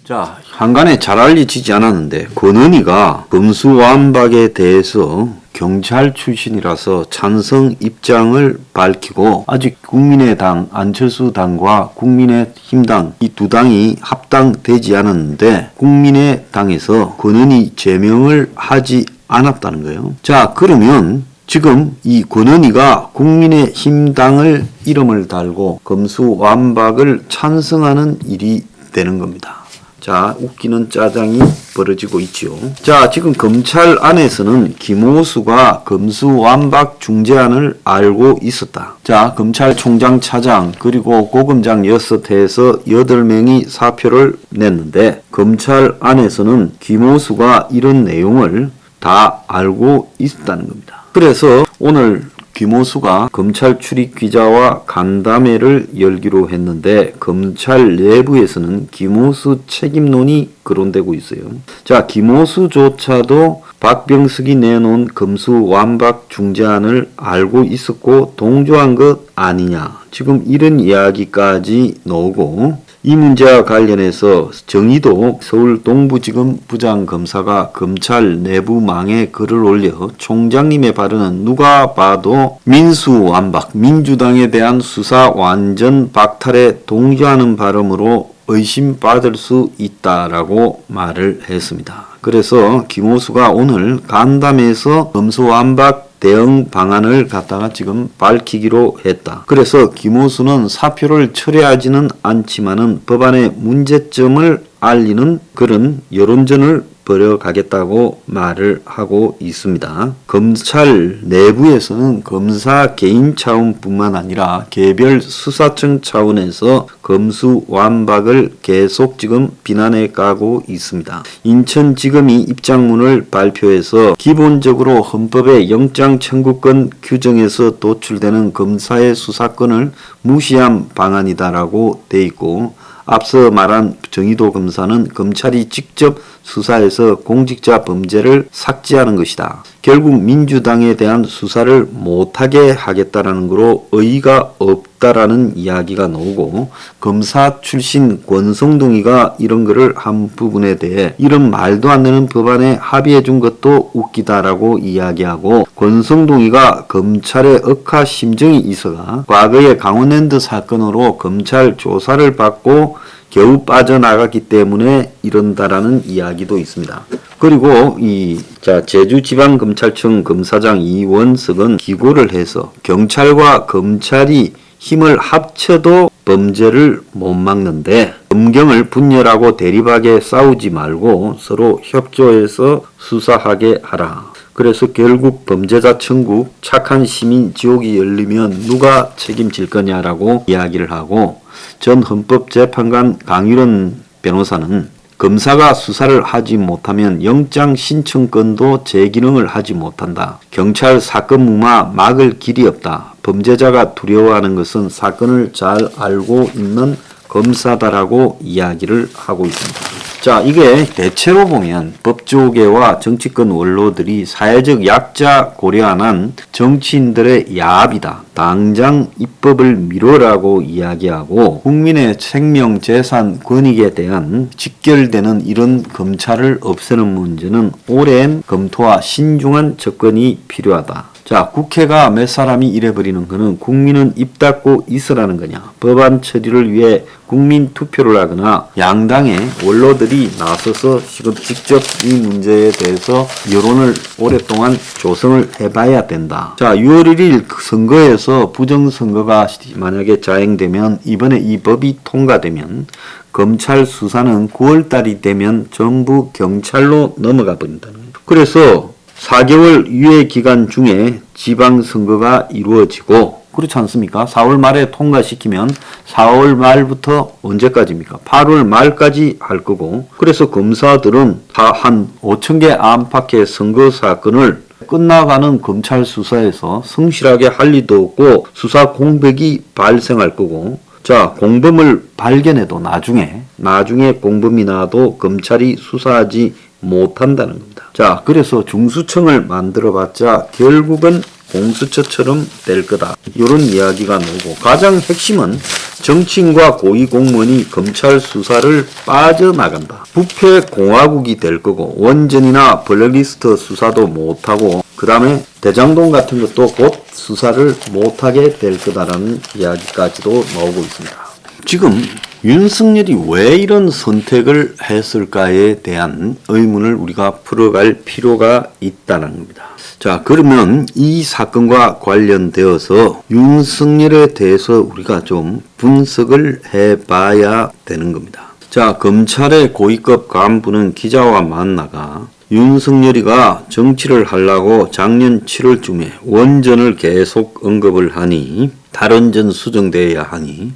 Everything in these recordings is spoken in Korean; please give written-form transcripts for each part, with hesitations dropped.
자, 한간에 잘 알려지지 않았는데 권은희가 검수완박에 대해서 경찰 출신이라서 찬성 입장을 밝히고 아직 국민의당 안철수 당과 국민의힘당 이 두 당이 합당되지 않았는데 국민의당에서 권은희 제명을 하지 않았다는 거예요. 자, 그러면 지금 이 권은희가 국민의힘당을 이름을 달고 검수완박을 찬성하는 일이 되는 겁니다. 자, 웃기는 짜장이 벌어지고 있지요. 자, 지금 검찰 안에서는 김호수가 검수완박 중재안을 알고 있었다. 자, 검찰총장 차장 그리고 고검장 6해에서 8명이 사표를 냈는데 검찰 안에서는 김호수가 이런 내용을 다 알고 있었다는 겁니다. 그래서 오늘 김호수가 검찰 출입 기자와 간담회를 열기로 했는데 검찰 내부에서는 김호수 책임론이 거론되고 있어요. 자, 김호수조차도 박병석이 내놓은 검수완박 중재안을 알고 있었고 동조한 것 아니냐. 지금 이런 이야기까지 나오고 이 문제와 관련해서 정의도 서울 동부지검 부장검사가 검찰 내부망에 글을 올려 총장님의 발언은 누가 봐도 민수완박, 민주당에 대한 수사 완전 박탈에 동조하는 발언으로 의심받을 수 있다라고 말을 했습니다. 그래서 김호수가 오늘 간담회에서 검수완박 대응 방안을 갖다가 지금 밝히기로 했다. 그래서 김호수는 사표를 철회하지는 않지만은 법안의 문제점을 알리는 그런 여론전을 벌여가겠다고 말을 하고 있습니다. 검찰 내부에서는 검사 개인 차원뿐만 아니라 개별 수사청 차원에서 검수완박을 계속 지금 비난해 가고 있습니다. 인천지검이 입장문을 발표해서 기본적으로 헌법의 영장 청구권 규정에서 도출되는 검사의 수사권을 무시한 방안이다라고 돼 있고 앞서 말한 정의도 검사는 검찰이 직접 수사해서 공직자 범죄를 삭제하는 것이다. 결국 민주당에 대한 수사를 못하게 하겠다라는 거로 의의가 없다라는 이야기가 나오고 검사 출신 권성동이가 이런 거를 한 부분에 대해 이런 말도 안 되는 법안에 합의해 준 것도 웃기다라고 이야기하고 권성동이가 검찰의 억하 심정이 있어가 과거의 강원랜드 사건으로 검찰 조사를 받고 겨우 빠져나갔기 때문에 이런다라는 이야기도 있습니다. 그리고 제주지방검찰청 검사장 이원석은 기고를 해서 경찰과 검찰이 힘을 합쳐도 범죄를 못 막는데 검경을 분열하고 대립하게 싸우지 말고 서로 협조해서 수사하게 하라. 그래서 결국 범죄자 천국, 착한 시민 지옥이 열리면 누가 책임질 거냐라고 이야기를 하고 전 헌법재판관 강일원 변호사는 검사가 수사를 하지 못하면 영장 신청권도 제 기능을 하지 못한다. 경찰 사건 무마 막을 길이 없다. 범죄자가 두려워하는 것은 사건을 잘 알고 있는 검사다라고 이야기를 하고 있습니다. 자, 이게 대체로 보면 법조계와 정치권 원로들이 사회적 약자 고려한 정치인들의 야합이다. 당장 입법을 미뤄라고 이야기하고 국민의 생명, 재산, 권익에 대한 직결되는 이런 검찰을 없애는 문제는 오랜 검토와 신중한 접근이 필요하다. 자, 국회가 몇 사람이 이래버리는 거는 국민은 입 닫고 있으라는 거냐. 법안 처리를 위해 국민 투표를 하거나 양당의 원로들이 나서서 지금 직접 이 문제에 대해서 여론을 오랫동안 조성을 해봐야 된다. 자, 6월 1일 선거에서 부정선거가 만약에 자행되면 이번에 이 법이 통과되면 검찰 수사는 9월달이 되면 전부 경찰로 넘어가 버린다는 거예요. 그래서 4개월 유예 기간 중에 지방선거가 이루어지고 그렇지 않습니까? 4월 말에 통과시키면 4월 말부터 언제까지입니까? 8월 말까지 할 거고 그래서 검사들은 다 한 5,000개 안팎의 선거 사건을 끝나가는 검찰 수사에서 성실하게 할 리도 없고 수사 공백이 발생할 거고 자, 공범을 발견해도 나중에 공범이 나와도 검찰이 수사하지 못한다는 겁니다. 자, 그래서 중수청을 만들어봤자 결국은 공수처처럼 될 거다. 이런 이야기가 나오고, 가장 핵심은 정치인과 고위공무원이 검찰 수사를 빠져나간다. 부패 공화국이 될 거고, 원전이나 블랙리스트 수사도 못하고, 그 다음에 대장동 같은 것도 곧 수사를 못하게 될 거다라는 이야기까지도 나오고 있습니다. 지금 윤석열이 왜 이런 선택을 했을까에 대한 의문을 우리가 풀어갈 필요가 있다는 겁니다. 자, 그러면 이 사건과 관련되어서 윤석열에 대해서 우리가 좀 분석을 해봐야 되는 겁니다. 자, 검찰의 고위급 간부는 기자와 만나가 윤석열이가 정치를 하려고 작년 7월쯤에 원전을 계속 언급을 하니 탈원전 수정돼야 하니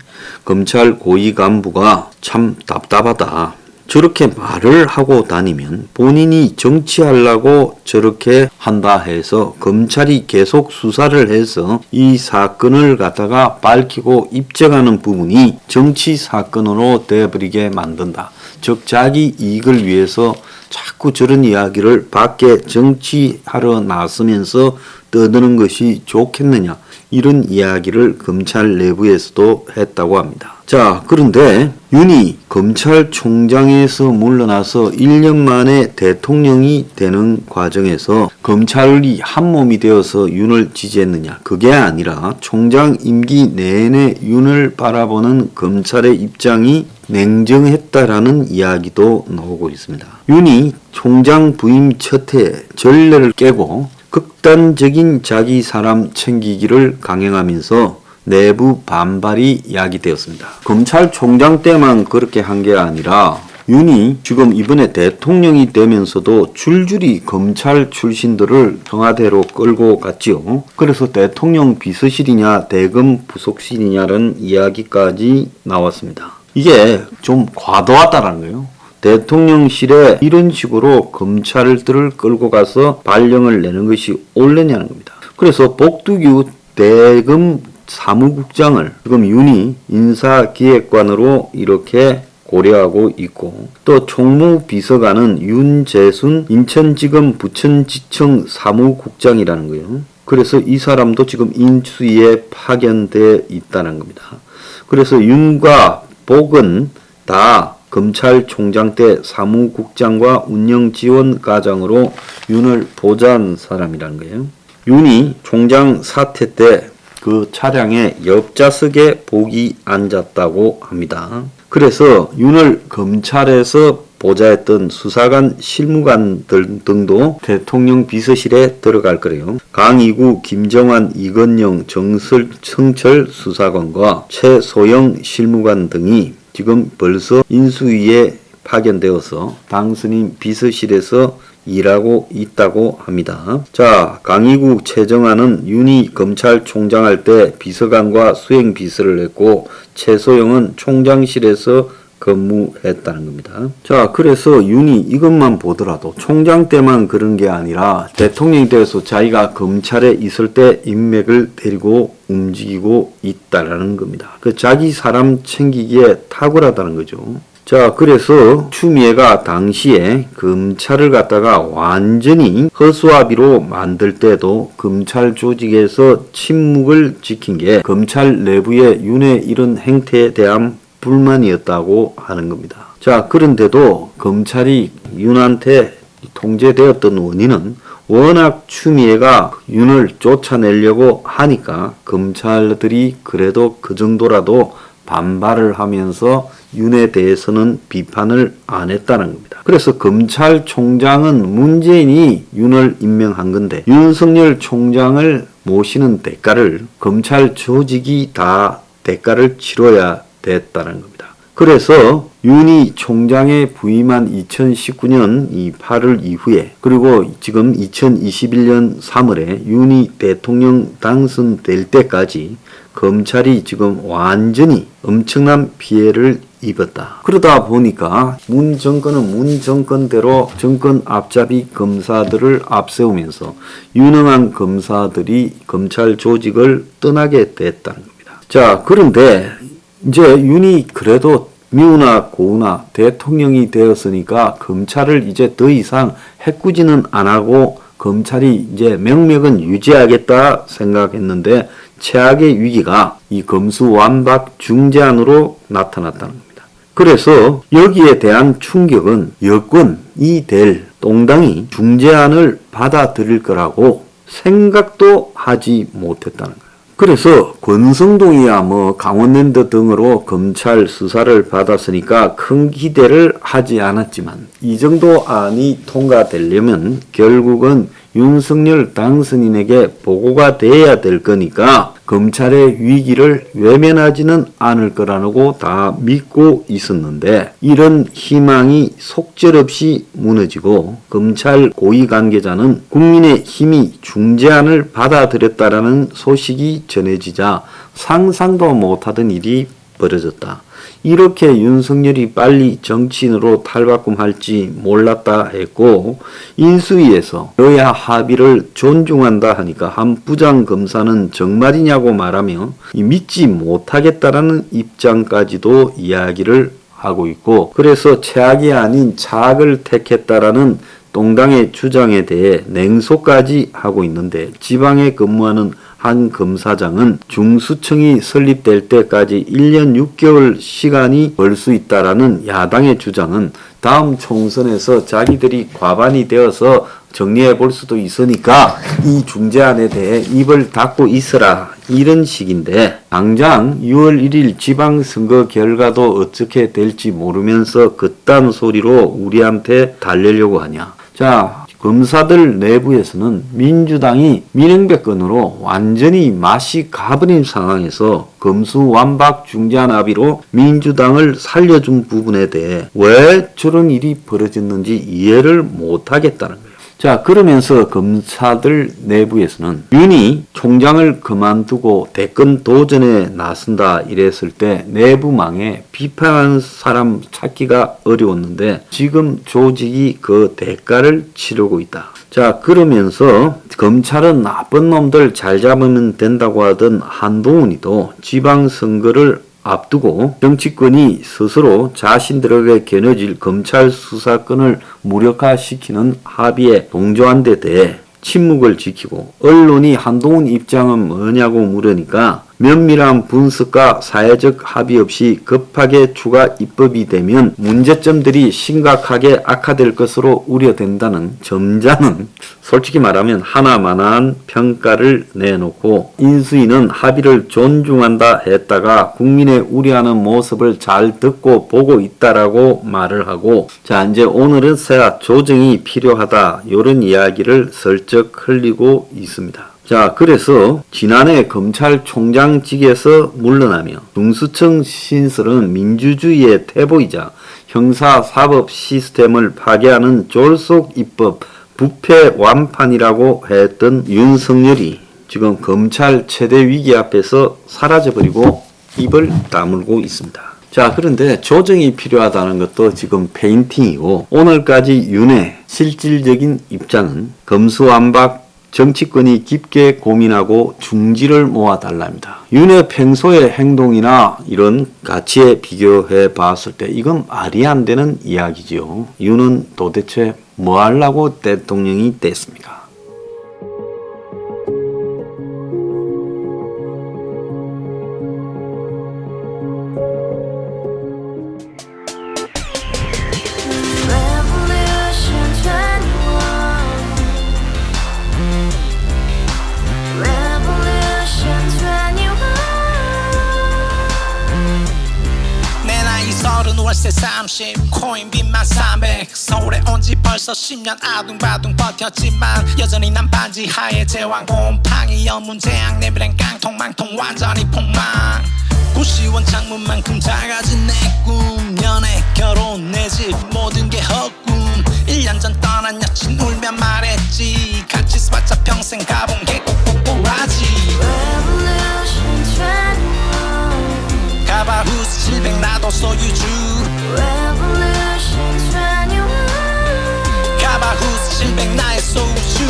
검찰 고위 간부가 참 답답하다. 저렇게 말을 하고 다니면 본인이 정치하려고 저렇게 한다 해서 검찰이 계속 수사를 해서 이 사건을 갖다가 밝히고 입증하는 부분이 정치 사건으로 되어버리게 만든다. 즉 자기 이익을 위해서 자꾸 저런 이야기를 밖에 정치하러 나서면서 떠드는 것이 좋겠느냐, 이런 이야기를 검찰 내부에서도 했다고 합니다. 자, 그런데 윤이 검찰총장에서 물러나서 1년 만에 대통령이 되는 과정에서 검찰이 한몸이 되어서 윤을 지지했느냐, 그게 아니라 총장 임기 내내 윤을 바라보는 검찰의 입장이 냉정했다라는 이야기도 나오고 있습니다. 윤이 총장 부임 첫 해 전례를 깨고 극단적인 자기 사람 챙기기를 강행하면서 내부 반발이 야기되었습니다. 검찰총장 때만 그렇게 한 게 아니라 윤이 지금 이번에 대통령이 되면서도 줄줄이 검찰 출신들을 청와대로 끌고 갔지요. 그래서 대통령 비서실이냐 대검 부속실이냐라는 이야기까지 나왔습니다. 이게 좀 과도하다라는 거예요. 대통령실에 이런 식으로 검찰들을 끌고 가서 발령을 내는 것이 옳느냐는 겁니다. 그래서 복두규 대검 사무국장을 지금 윤이 인사기획관으로 이렇게 고려하고 있고, 또 총무비서관은 윤재순 인천지검 부천지청 사무국장이라는 거예요. 그래서 이 사람도 지금 인수위에 파견되어 있다는 겁니다. 그래서 윤과 복은 다 검찰총장 때 사무국장과 운영지원과장으로 윤을 보좌한 사람이라는 거예요. 윤이 총장 사퇴 때 그 차량의 옆좌석에 복이 앉았다고 합니다. 그래서 윤을 검찰에서 보좌했던 수사관, 실무관들 등도 대통령 비서실에 들어갈 거래요. 강이구, 김정환, 이건영, 정성철 수사관과 최소영 실무관 등이 지금 벌써 인수위에 파견되어서 당선인 비서실에서 일하고 있다고 합니다. 자, 강희국, 최정환은 윤이 검찰총장 할 때 비서관과 수행비서를 했고, 최소영은 총장실에서 근무했다는 겁니다. 자, 그래서 윤이 이것만 보더라도 총장 때만 그런 게 아니라 대통령이 되어서 자기가 검찰에 있을 때 인맥을 데리고 움직이고 있다라는 겁니다. 그 자기 사람 챙기기에 탁월하다는 거죠. 자, 그래서 추미애가 당시에 검찰을 갖다가 완전히 허수아비로 만들 때도 검찰 조직에서 침묵을 지킨 게 검찰 내부의 윤의 이런 행태에 대한 불만이었다고 하는 겁니다. 자, 그런데도 검찰이 윤한테 통제되었던 원인은 워낙 추미애가 윤을 쫓아내려고 하니까 검찰들이 그래도 그 정도라도 반발을 하면서 윤에 대해서는 비판을 안 했다는 겁니다. 그래서 검찰총장은 문재인이 윤을 임명한 건데 윤석열 총장을 모시는 대가를 검찰 조직이 다 대가를 치러야 됐다는 겁니다. 그래서 윤이 총장에 부임한 2019년 8월 이후에, 그리고 지금 2021년 3월에 윤이 대통령 당선될 때까지 검찰이 지금 완전히 엄청난 피해를 입었다. 그러다 보니까 문 정권은 문 정권대로 정권 앞잡이 검사들을 앞세우면서 유능한 검사들이 검찰 조직을 떠나게 됐다는 겁니다. 자, 그런데 이제 윤이 그래도 미우나 고우나 대통령이 되었으니까 검찰을 이제 더 이상 해꾸지는 안 하고 검찰이 이제 명맥은 유지하겠다 생각했는데 최악의 위기가 이 검수완박 중재안으로 나타났다는 겁니다. 그래서 여기에 대한 충격은 여권이 될 똥당이 중재안을 받아들일 거라고 생각도 하지 못했다는 거예요. 그래서 권성동이야 강원랜드 등으로 검찰 수사를 받았으니까 큰 기대를 하지 않았지만 이 정도 안이 통과되려면 결국은 윤석열 당선인에게 보고가 돼야 될 거니까 검찰의 위기를 외면하지는 않을 거라고 다 믿고 있었는데 이런 희망이 속절없이 무너지고 검찰 고위 관계자는 국민의힘이 중재안을 받아들였다라는 소식이 전해지자 상상도 못하던 일이 벌어졌다. 이렇게 윤석열이 빨리 정치인으로 탈바꿈할지 몰랐다 했고 인수위에서 여야 합의를 존중한다 하니까 한 부장검사는 정말이냐고 말하며 믿지 못하겠다라는 입장까지도 이야기를 하고 있고 그래서 최악이 아닌 차악을 택했다라는 똥당의 주장에 대해 냉소까지 하고 있는데 지방에 근무하는 한 검사장은 중수청이 설립될 때까지 1년 6개월 시간이 벌 수 있다라는 야당의 주장은 다음 총선에서 자기들이 과반이 되어서 정리해 볼 수도 있으니까 이 중재안에 대해 입을 닫고 있어라 이런 식인데 당장 6월 1일 지방선거 결과도 어떻게 될지 모르면서 그딴 소리로 우리한테 달래려고 하냐. 자, 검사들 내부에서는 민주당이 민행배건으로 완전히 맛이 가버린 상황에서 검수완박 중재안 합의로 민주당을 살려준 부분에 대해 왜 저런 일이 벌어졌는지 이해를 못하겠다는 거예요. 자, 그러면서 검사들 내부에서는 윤이 총장을 그만두고 대권 도전에 나선다 이랬을 때 내부망에 비판하는 사람 찾기가 어려웠는데 지금 조직이 그 대가를 치르고 있다. 자, 그러면서 검찰은 나쁜 놈들 잘 잡으면 된다고 하던 한동훈이도 지방선거를 앞두고 정치권이 스스로 자신들에게 겨눠질 검찰 수사권을 무력화시키는 합의에 동조한 데 대해 침묵을 지키고 언론이 한동훈 입장은 뭐냐고 물으니까 면밀한 분석과 사회적 합의 없이 급하게 추가 입법이 되면 문제점들이 심각하게 악화될 것으로 우려된다는 점잖은 솔직히 말하면 하나만한 평가를 내놓고 인수위는 합의를 존중한다 했다가 국민의 우려하는 모습을 잘 듣고 보고 있다라고 말을 하고 자 이제 오늘은 조정이 필요하다 이런 이야기를 슬쩍 흘리고 있습니다. 자, 그래서 지난해 검찰총장직에서 물러나며 중수청 신설은 민주주의의 태보이자 형사사법 시스템을 파괴하는 졸속 입법 부패 완판이라고 했던 윤석열이 지금 검찰 최대 위기 앞에서 사라져버리고 입을 다물고 있습니다. 자, 그런데 조정이 필요하다는 것도 지금 페인팅이고 오늘까지 윤의 실질적인 입장은 검수완박 정치권이 깊게 고민하고 중지를 모아달랍니다. 윤의 평소의 행동이나 이런 가치에 비교해 봤을 때 이건 말이 안 되는 이야기지요. 윤은 도대체 뭐 하려고 대통령이 됐습니까? 월세 30 코인빚만 300 서울에 온 지 벌써 10년 아둥바둥 버텼지만 여전히 난 반지 하에 제왕 곰팡이 연문제약 내비랑 깡통망통 완전히 폭망 고시원 창문만큼 작아진 내 꿈 연애 결혼 내 집 모든 게 헛꿈 1년 전 떠난 여친 울며 말했지 같이 스파차 평생 가본 게 꼭꼭꼭하지 가바후스 700 나도 소유주 가바후스 700 나의 소유주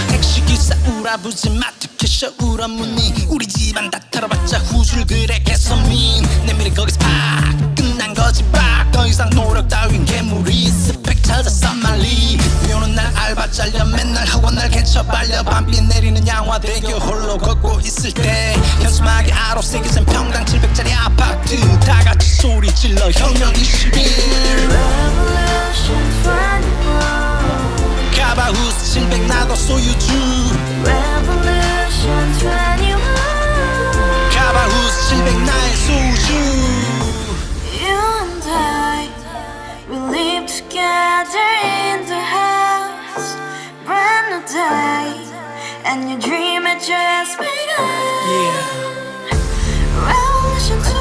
택시기사 우라부지 마트 캐셔 울어무니 우리 집안 다 털어봤자 후줄 그래 개선민 내 미래 거기서 팍 끝난 거지 팍 더 이상 노력 따윈 괴물이 스펙 찾아 썸말리 비오는 날 알바 잘려 맨날 학원 날 저 발려 밤비 내리는 양화대교 홀로 걷고 있을 때 현수막에 아로 새겨진 평당 700짜리 아파트 다같이 소리 질러 혁명 21 Revolution 21 가바후스 700 나도 소유주 Revolution 21 가바후스 700 나의 소주 You and I, we live together in the house. Brand new day, and your dream had just begun. Yeah Revolution 21